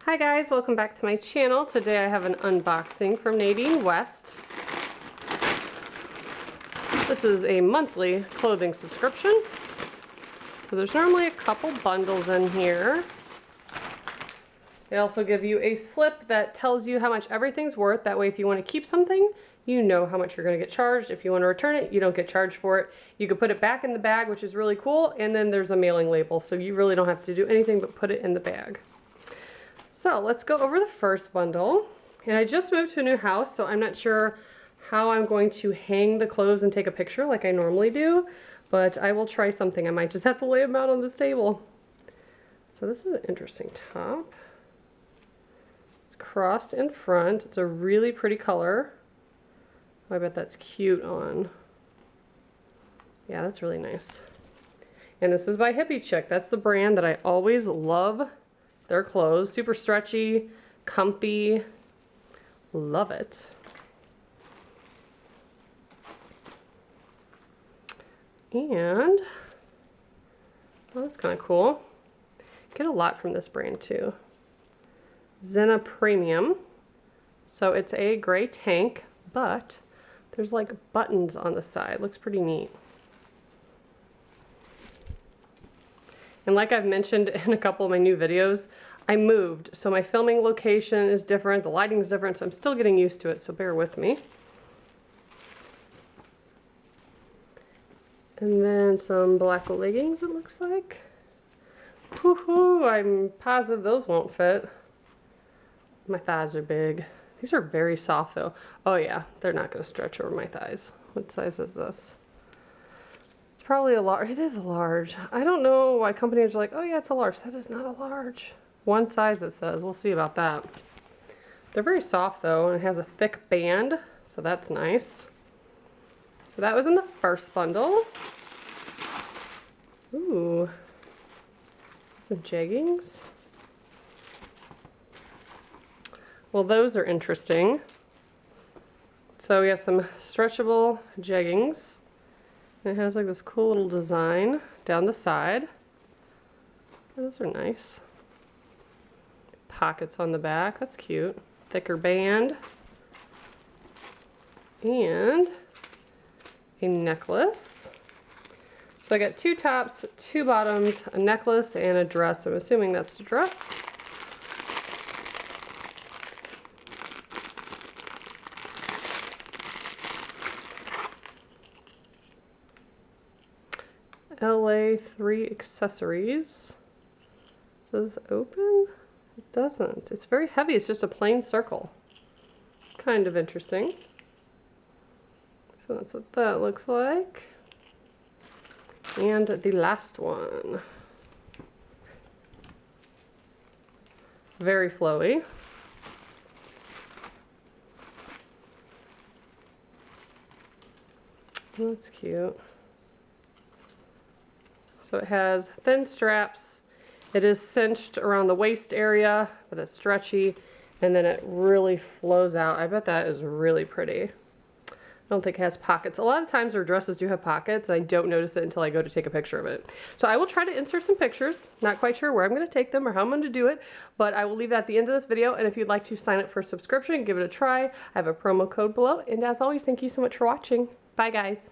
Hi guys, welcome back to my channel. Today I have an unboxing from Nadine West. This is a monthly clothing subscription. So there's normally a couple bundles in here. They also give you a slip that tells you how much everything's worth. That way if you want to keep something, you know how much you're going to get charged. If you want to return it, you don't get charged for it. You can put it back in the bag, which is really cool. And then there's a mailing label, so you really don't have to do anything but put it in the bag. So let's go over the first bundle. And I just moved to a new house, so I'm not sure how I'm going to hang the clothes and take a picture like I normally do, but I will try something. I might just have to lay them out on this table. So this is an interesting top. It's crossed in front. It's a really pretty color. Oh, I bet that's cute on. Yeah, that's really nice. And this is by Hippie Chick. That's the brand that I always love. Their clothes, super stretchy, comfy, love it. And, well, that's kind of cool. Get a lot from this brand too. Zena Premium. So it's a gray tank, but there's like buttons on the side. Looks pretty neat. And like I've mentioned in a couple of my new videos, I moved, so my filming location is different, the lighting is different, so I'm still getting used to it, so bear with me. And then some black leggings, it looks like. Woohoo, I'm positive those won't fit. My thighs are big. These are very soft though. Oh yeah, they're not going to stretch over my thighs. What size is this? Probably a large. It is a large. I don't know why companies are like, oh yeah, it's a large. That is not a large. One size it says. We'll see about that. They're very soft though, and it has a thick band, so that's nice. So that was in the first bundle. Ooh, some jeggings. Well, those are interesting. So we have some stretchable jeggings. It has like this cool little design down the side. Those are nice. Pockets on the back, that's cute. Thicker band. And a necklace. So I got two tops, two bottoms, a necklace, and a dress. I'm assuming that's the dress. LA3 accessories. Does this open? It doesn't. It's very heavy. It's just a plain circle. Kind of interesting. So that's what that looks like. And the last one. Very flowy. That's cute. So it has thin straps. It is cinched around the waist area, but it's stretchy, and then it really flows out. I bet that is really pretty. I don't think it has pockets. A lot of times our dresses do have pockets, and I don't notice it until I go to take a picture of it. So I will try to insert some pictures. Not quite sure where I'm going to take them or how I'm going to do it, but I will leave that at the end of this video, and if you'd like to sign up for a subscription, give it a try. I have a promo code below, and as always, thank you so much for watching. Bye guys.